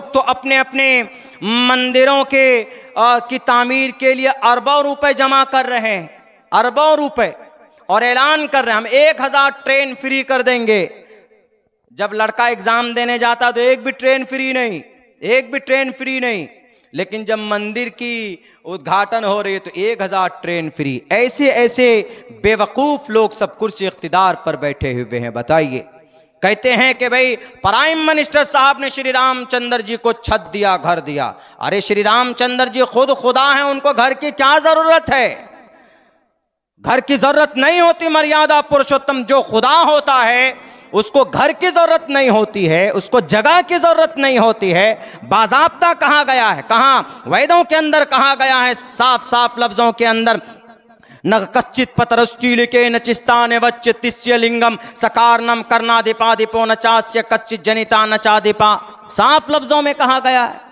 लोग तो अपने अपने मंदिरों की तामीर के लिए अरबों रुपए जमा कर रहे हैं, अरबों रुपए, और ऐलान कर रहे हैं हम 1000 ट्रेन फ्री कर देंगे। जब लड़का एग्जाम देने जाता तो एक भी ट्रेन फ्री नहीं, एक भी ट्रेन फ्री नहीं, लेकिन जब मंदिर की उद्घाटन हो रही है तो 1000 ट्रेन फ्री। ऐसे ऐसे बेवकूफ लोग सब कुर्सी इख्तिदार पर बैठे हुए हैं। बताइए, कहते हैं कि भाई प्राइम मिनिस्टर साहब ने श्री रामचंद्र जी को छत दिया, घर दिया। अरे श्री रामचंद्र जी खुद खुदा हैं, उनको घर की क्या जरूरत है? घर की जरूरत नहीं होती। मर्यादा पुरुषोत्तम जो खुदा होता है उसको घर की जरूरत नहीं होती है, उसको जगह की जरूरत नहीं होती है। बाज़ाब्ता कहा गया है, कहाँ? वेदों के अंदर कहा गया है साफ साफ लफ्जों के अंदर, न कश्चित पतरश्चीलिके न चिस्ताने वच्च तिस्य लिंगम सकारनम कर्णाधिपाधिपो न चास्य कश्चित जनिता न चाधिपा। साफ लफ्जों में कहा गया है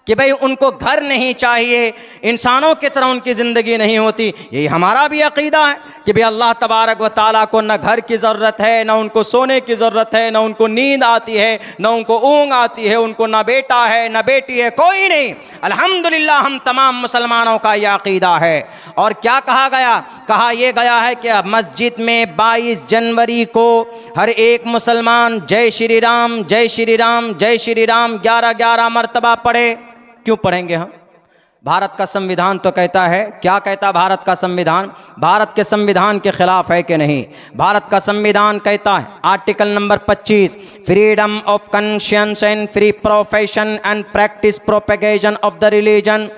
कि भाई उनको घर नहीं चाहिए, इंसानों की तरह उनकी ज़िंदगी नहीं होती। यही हमारा भी अकीदा है कि भाई अल्लाह तबारक व ताला को न घर की ज़रूरत है, न उनको सोने की ज़रूरत है, न उनको नींद आती है, न उनको ऊँग आती है, उनको न बेटा है न बेटी है, कोई नहीं। अल्हम्दुलिल्लाह हम तमाम मुसलमानों का यह अकीदा है। और क्या कहा गया? कहा यह गया है कि मस्जिद में 22 जनवरी को हर एक मुसलमान जय श्री राम जय श्री राम जय श्री राम 11-11 मरतबा पढ़े। क्यों पढ़ेंगे हम? भारत का संविधान तो कहता है, क्या कहता भारत का संविधान? भारत के संविधान के खिलाफ है कि नहीं? भारत का संविधान कहता है article number 25, freedom of conscience and free profession and practice propagation of the religion.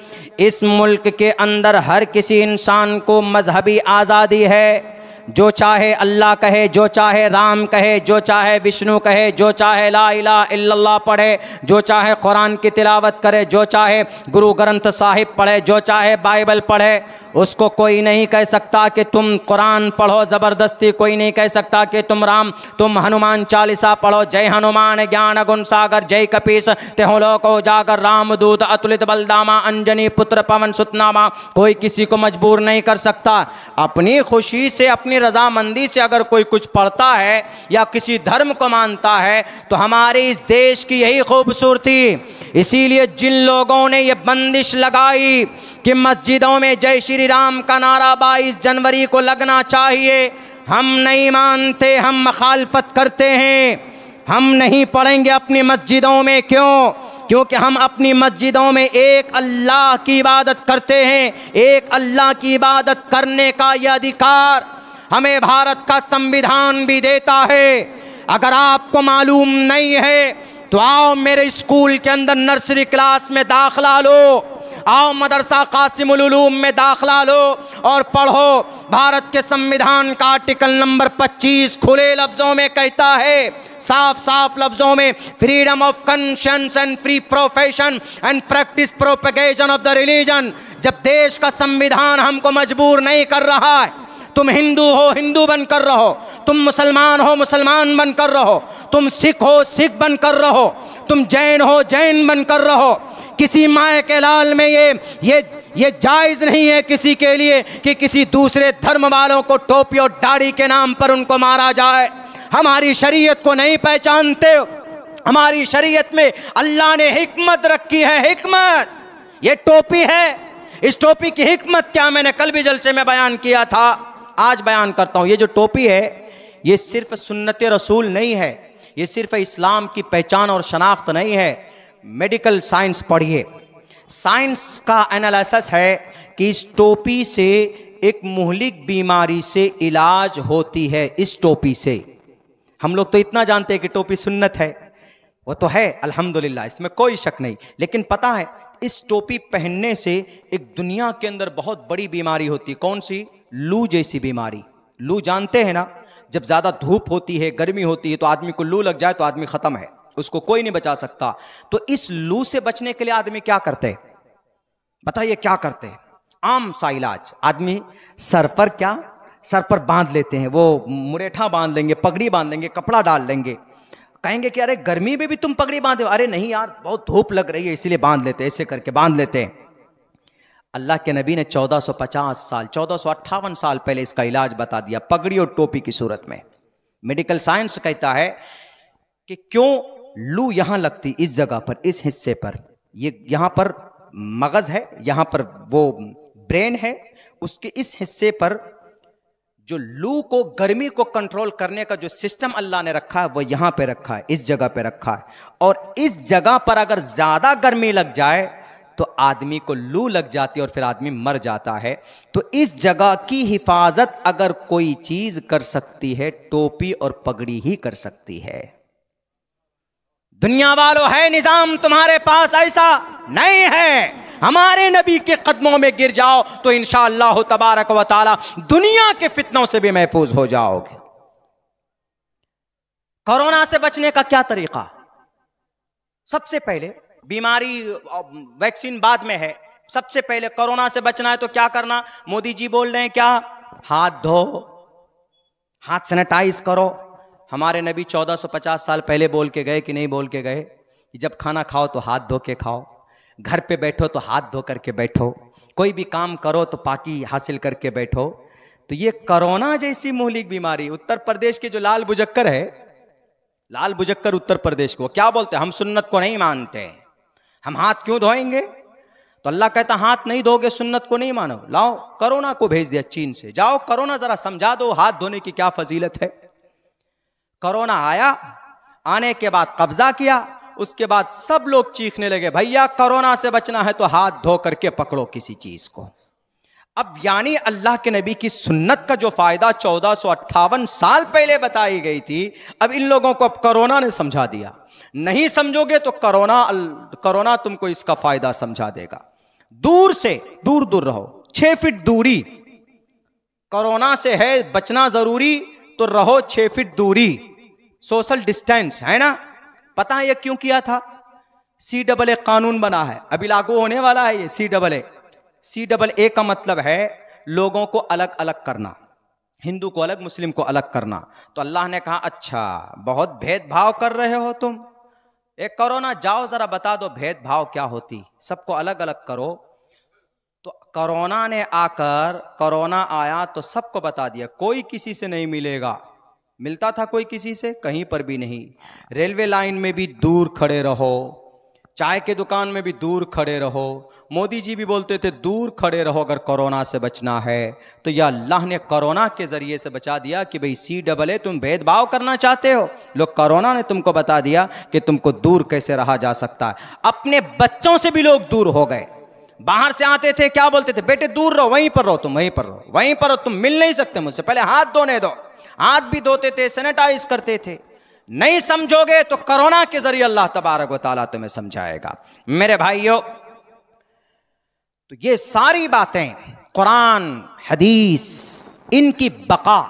इस मुल्क के अंदर हर किसी इंसान को मजहबी आज़ादी है। जो चाहे अल्लाह कहे, जो चाहे राम कहे, जो चाहे विष्णु कहे, जो चाहे ला इलाहा इल्लल्लाह पढ़े, जो चाहे कुरान की तिलावत करे, जो चाहे गुरु ग्रंथ साहिब पढ़े, जो चाहे बाइबल पढ़े, उसको कोई नहीं कह सकता कि तुम कुरान पढ़ो ज़बरदस्ती। कोई नहीं कह सकता कि तुम हनुमान चालीसा पढ़ो, जय हनुमान ज्ञान गुण सागर जय कपीस तेहो लोको जागर रामदूत अतुलित बलदामा अंजनी पुत्र पवन सुतनामा। कोई किसी को मजबूर नहीं कर सकता। अपनी खुशी से, अपनी रजामंदी से अगर कोई कुछ पढ़ता है या किसी धर्म को मानता है तो हमारे इस देश की यही खूबसूरती। इसीलिए जिन लोगों ने ये बंदिश लगाई कि मस्जिदों में जय श्री राम का नारा 22 जनवरी को लगना चाहिए, हम नहीं मानते, हम मखालफत करते हैं। हम नहीं पढ़ेंगे अपनी मस्जिदों में। क्यों? क्योंकि हम अपनी मस्जिदों में एक अल्लाह की इबादत करते हैं। एक अल्लाह की इबादत करने का यह अधिकार हमें भारत का संविधान भी देता है। अगर आपको मालूम नहीं है तो आओ मेरे स्कूल के अंदर नर्सरी क्लास में दाखला लो, आओ मदरसा कासिमुल उलूम में दाखला लो और पढ़ो। भारत के संविधान का आर्टिकल नंबर 25 खुले लफ्जों में कहता है, साफ साफ लफ्जों में, freedom of conscience and free profession and practice propagation of the religion. जब देश का संविधान हमको मजबूर नहीं कर रहा है, तुम हिंदू हो हिंदू बनकर रहो, तुम मुसलमान हो मुसलमान बनकर रहो, तुम सिख हो सिख बनकर रहो, तुम जैन हो जैन बनकर रहो। किसी माए के लाल में ये जायज़ नहीं है किसी के लिए कि किसी दूसरे धर्म वालों को टोपी और दाढ़ी के नाम पर उनको मारा जाए। हमारी शरीयत को नहीं पहचानते हो। हमारी शरीयत में अल्लाह ने हिकमत रखी है, हिकमत। ये टोपी है, इस टोपी की हिकमत क्या मैंने कल भी जलसे में बयान किया था, आज बयान करता हूँ। ये जो टोपी है ये सिर्फ सुन्नत रसूल नहीं है, ये सिर्फ इस्लाम की पहचान और शनाख्त नहीं है। मेडिकल साइंस पढ़िए, साइंस का एनालिसिस है कि इस टोपी से एक मुहलिक बीमारी से इलाज होती है। इस टोपी से हम लोग तो इतना जानते हैं कि टोपी सुन्नत है, वो तो है अल्हम्दुलिल्लाह, इसमें कोई शक नहीं। लेकिन पता है इस टोपी पहनने से एक दुनिया के अंदर बहुत बड़ी बीमारी होती है। कौन सी? लू जैसी बीमारी। लू जानते हैं ना, जब ज़्यादा धूप होती है, गर्मी होती है तो आदमी को लू लग जाए तो आदमी ख़त्म है, उसको कोई नहीं बचा सकता। तो इस लू से बचने के लिए आदमी क्या करते? बताइए क्या करते? आम सा इलाज, आदमी सर पर बांध लेते हैं। वो मुरेठा बांध लेंगे, पगड़ी बांध लेंगे, कपड़ा डाल लेंगे। कहेंगे कि अरे गर्मी में भी तुम पगड़ी बांधे? अरे नहीं यार, बहुत धूप लग रही है इसलिए बांध लेते, ऐसे करके बांध लेते हैं। अल्लाह के नबी ने 1458 साल पहले इसका इलाज बता दिया, पगड़ी और टोपी की सूरत में। मेडिकल साइंस कहता है कि क्यों लू यहां लगती इस जगह पर, इस हिस्से पर, ये यहां पर मगज है, यहां पर वो ब्रेन है, उसके इस हिस्से पर जो लू को, गर्मी को कंट्रोल करने का जो सिस्टम अल्लाह ने रखा है वो यहां पे रखा है, इस जगह पे रखा है। और इस जगह पर अगर ज्यादा गर्मी लग जाए तो आदमी को लू लग जाती है और फिर आदमी मर जाता है। तो इस जगह की हिफाजत अगर कोई चीज कर सकती है, टोपी और पगड़ी ही कर सकती है। दुनिया वालों, है निजाम तुम्हारे पास ऐसा नहीं है। हमारे नबी के कदमों में गिर जाओ तो इंशाअल्लाह तबारक व तआला दुनिया के फितनों से भी महफूज हो जाओगे। कोरोना से बचने का क्या तरीका? सबसे पहले, बीमारी वैक्सीन बाद में है, सबसे पहले कोरोना से बचना है तो क्या करना? मोदी जी बोल रहे हैं क्या? हाथ धो, हाथ सैनिटाइज करो। हमारे नबी 1450 साल पहले बोल के गए कि नहीं बोल के गए? जब खाना खाओ तो हाथ धो के खाओ, घर पे बैठो तो हाथ धो करके बैठो, कोई भी काम करो तो पाकी हासिल करके बैठो। तो ये कोरोना जैसी मुहलिक बीमारी, उत्तर प्रदेश के जो लाल बुजक्कर है, लाल बुजक्कर उत्तर प्रदेश को क्या बोलते हैं? हम सुन्नत को नहीं मानते, हम हाथ क्यों धोएंगे? तो अल्लाह कहता हाथ नहीं धोगे, सुन्नत को नहीं मानो, लाओ कोरोना को भेज दिया चीन से, जाओ कोरोना जरा समझा दो हाथ धोने की क्या फजीलत है। कोरोना आया, आने के बाद कब्जा किया, उसके बाद सब लोग चीखने लगे भैया कोरोना से बचना है तो हाथ धो करके पकड़ो किसी चीज को। अब यानी अल्लाह के नबी की सुन्नत का जो फायदा 1458 साल पहले बताई गई थी, अब इन लोगों को अब कोरोना ने समझा दिया। नहीं समझोगे तो कोरोना तुमको इसका फायदा समझा देगा। दूर से दूर दूर रहो, 6 फीट दूरी, कोरोना से है बचना जरूरी तो रहो 6 फीट दूरी, सोशल डिस्टेंस, है ना? पता है ये क्यों किया था? CAA कानून बना है, अभी लागू होने वाला है ये CAA। CAA का मतलब है लोगों को अलग अलग करना, हिंदू को अलग, मुस्लिम को अलग करना। तो अल्लाह ने कहा अच्छा बहुत भेदभाव कर रहे हो तुम, एक कोरोना जाओ जरा बता दो भेदभाव क्या होती, सबको अलग अलग करो। तो कोरोना ने आकर, कोरोना आया तो सबको बता दिया, कोई किसी से नहीं मिलेगा। मिलता था कोई किसी से? कहीं पर भी नहीं। रेलवे लाइन में भी दूर खड़े रहो, चाय के दुकान में भी दूर खड़े रहो। मोदी जी भी बोलते थे दूर खड़े रहो अगर कोरोना से बचना है। तो यह अल्लाह ने कोरोना के जरिए से बचा दिया कि भाई CAA तुम भेदभाव करना चाहते हो, लोग कोरोना ने तुमको बता दिया कि तुमको दूर कैसे रहा जा सकता है। अपने बच्चों से भी लोग दूर हो गए। बाहर से आते थे क्या बोलते थे? बेटे दूर रहो, वहीं पर रहो, तुम वहीं पर रहो, वहीं पर रहो, तुम मिल नहीं सकते मुझसे, पहले हाथ धोने दो। हाथ भी धोते थे, सैनिटाइज करते थे। नहीं समझोगे तो कोरोना के जरिए अल्लाह तबारक व तआला तुम्हें समझाएगा। मेरे भाइयों, तो ये सारी बातें कुरान, हदीस, इनकी बका,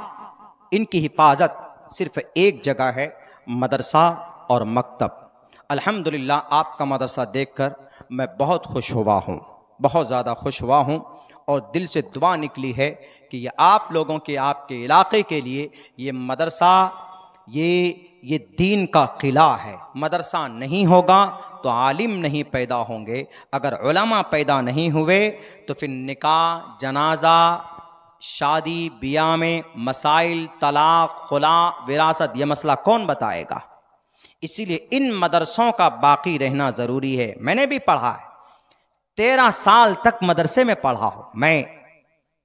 इनकी हिफाजत सिर्फ एक जगह है, मदरसा और मकतब। अल्हम्दुलिल्लाह आपका मदरसा देखकर मैं बहुत खुश हुआ हूँ, बहुत ज़्यादा खुश हुआ हूँ और दिल से दुआ निकली है कि ये आप लोगों के, आपके इलाके के लिए ये मदरसा, ये दीन का किला है। मदरसा नहीं होगा तो आलिम नहीं पैदा होंगे, अगर उलमा पैदा नहीं हुए तो फिर निकाह, जनाजा, शादी बियाह में मसाइल, तलाक, खुला, विरासत, ये मसला कौन बताएगा? इसीलिए इन मदरसों का बाकी रहना ज़रूरी है। मैंने भी पढ़ा है, 13 साल तक मदरसे में पढ़ा हूँ मैं,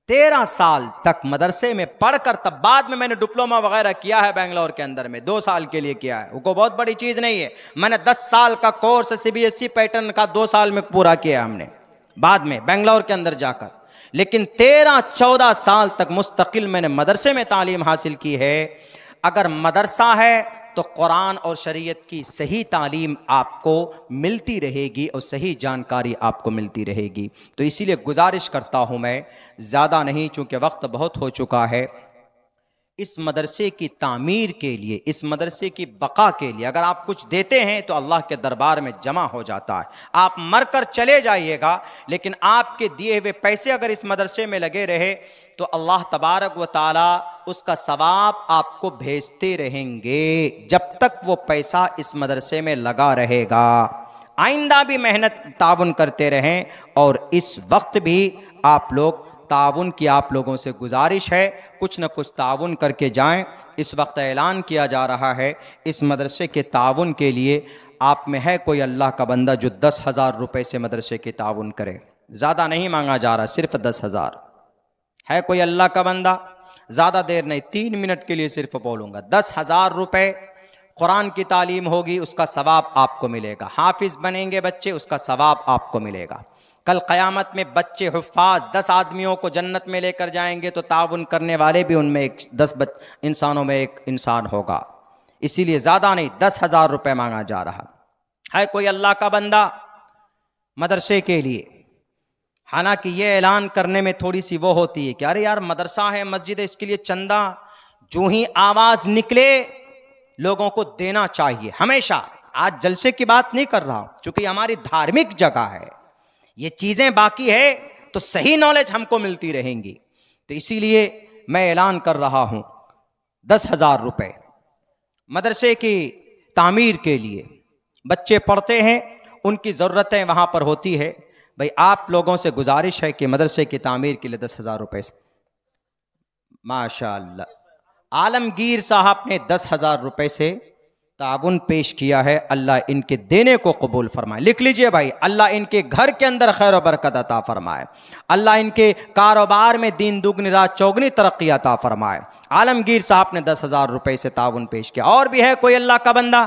13 साल तक मदरसे में पढ़कर तब बाद में मैंने डिप्लोमा वगैरह किया है बेंगलोर के अंदर में, 2 साल के लिए किया है। वो बहुत बड़ी चीज़ नहीं है। मैंने 10 साल का कोर्स CBSE पैटर्न का 2 साल में पूरा किया हमने बाद में बेंगलोर के अंदर जाकर। लेकिन 13-14 साल तक मुस्तकिल मैंने मदरसे में तालीम हासिल की है। अगर मदरसा है तो कुरान और शरीयत की सही तालीम आपको मिलती रहेगी और सही जानकारी आपको मिलती रहेगी। तो इसीलिए गुजारिश करता हूँ मैं, ज़्यादा नहीं चूँकि वक्त बहुत हो चुका है, इस मदरसे की तामीर के लिए, इस मदरसे की बका के लिए अगर आप कुछ देते हैं तो अल्लाह के दरबार में जमा हो जाता है। आप मरकर चले जाइएगा लेकिन आपके दिए हुए पैसे अगर इस मदरसे में लगे रहे तो अल्लाह तबारक व ताला उसका सवाब आपको भेजते रहेंगे जब तक वो पैसा इस मदरसे में लगा रहेगा। आइंदा भी मेहनत ताउन करते रहें और इस वक्त भी आप लोग ताउन की आप लोगों से गुजारिश है, कुछ न कुछ ताउन करके जाएं। इस वक्त ऐलान किया जा रहा है इस मदरसे के ताउन के लिए। आप में है कोई अल्लाह का बंदा जो 10,000 रुपये से मदरसे के ताउन करे? ज़्यादा नहीं मांगा जा रहा, सिर्फ 10,000। है कोई अल्लाह का बंदा? ज़्यादा देर नहीं, 3 मिनट के लिए सिर्फ बोलूँगा। 10,000 रुपये, कुरान की तालीम होगी, उसका सवाब आपको मिलेगा। हाफिज़ बनेंगे बच्चे, उसका सवाब आपको मिलेगा। कल क़यामत में बच्चे हुफ़ाज़ 10 आदमियों को जन्नत में लेकर जाएंगे, तो ताउन करने वाले भी उनमें 10 इंसानों में एक इंसान होगा। इसीलिए ज़्यादा नहीं, 10,000 रुपये मांगा जा रहा है। कोई अल्लाह का बंदा मदरसे के लिए? हालांकि ये ऐलान करने में थोड़ी सी वो होती है कि अरे यार मदरसा है, मस्जिद है, इसके लिए चंदा जो ही आवाज़ निकले लोगों को देना चाहिए हमेशा। आज जलसे की बात नहीं कर रहा, चूंकि हमारी धार्मिक जगह है, ये चीज़ें बाकी है तो सही नॉलेज हमको मिलती रहेंगी। तो इसीलिए मैं ऐलान कर रहा हूँ 10,000 रुपये मदरसे की तामीर के लिए। बच्चे पढ़ते हैं, उनकी ज़रूरतें वहाँ पर होती है। भाई आप लोगों से गुजारिश है कि मदरसे की तामीर के लिए 10,000 रुपये से, माशाअल्लाह आलमगीर साहब ने 10,000 रुपये से ताउन पेश किया है। अल्लाह इनके देने को कबूल फरमाए। लिख लीजिए भाई, अल्लाह इनके घर के अंदर खैर व बरकत अता फरमाए। अल्लाह इनके कारोबार में दीन दुगनी रात चौगनी तरक्की अता फरमाए। आलमगीर साहब ने 10,000 रुपये से ताउन पेश किया। और भी है कोई अल्लाह का बंदा?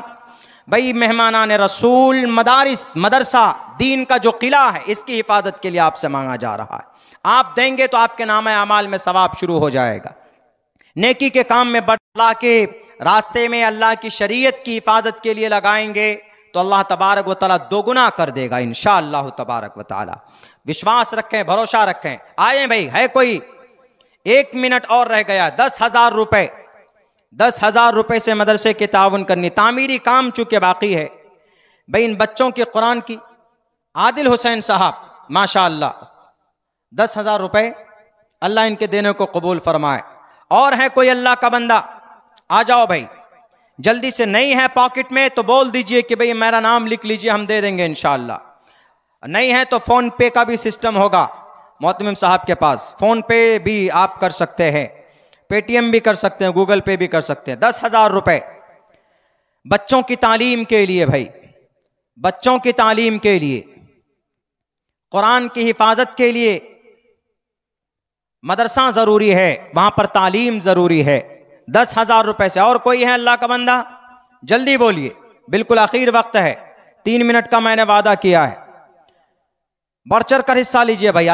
भाई मेहमानान रसूल मदारिस मदरसा दीन का जो किला है, इसकी हिफाजत के लिए आपसे मांगा जा रहा है। आप देंगे तो आपके नाम अमाल में सवाब शुरू हो जाएगा। नेकी के काम में अल्लाह के रास्ते में अल्लाह की शरीयत की हिफाजत के लिए लगाएंगे तो अल्लाह तबारक व तआला दोगुना कर देगा इंशाअल्लाह तबारक व तआला। विश्वास रखें, भरोसा रखें। आए भाई, है कोई? 1 मिनट और रह गया। 10,000 रुपये, 10,000 रुपये से मदरसे की ताउन करनी। तामीरी काम चूंकि बाकी है भाई, इन बच्चों की कुरान की आदिल हुसैन साहब माशाअल्लाह 10,000 रुपये अल्लाह इनके देने को कबूल फरमाए। और है कोई अल्लाह का बंदा? आ जाओ भाई, जल्दी से। नहीं है पॉकेट में तो बोल दीजिए कि भाई मेरा नाम लिख लीजिए, हम दे देंगे इंशाअल्लाह। नहीं है तो फ़ोन पे का भी सिस्टम होगा मोहतमिम साहब के पास। फ़ोन पे भी आप कर सकते हैं, पेटीएम भी कर सकते हैं, गूगल पे भी कर सकते हैं। 10,000 रुपये बच्चों की तालीम के लिए भाई, बच्चों की तालीम के लिए, कुरान की हिफाजत के लिए मदरसा ज़रूरी है, वहाँ पर तालीम ज़रूरी है। 10,000 रुपये से। और कोई है अल्लाह का बंदा? जल्दी बोलिए, बिल्कुल आखिर वक्त है। 3 मिनट का मैंने वादा किया है, बढ़ चढ़ कर हिस्सा लीजिए भाई।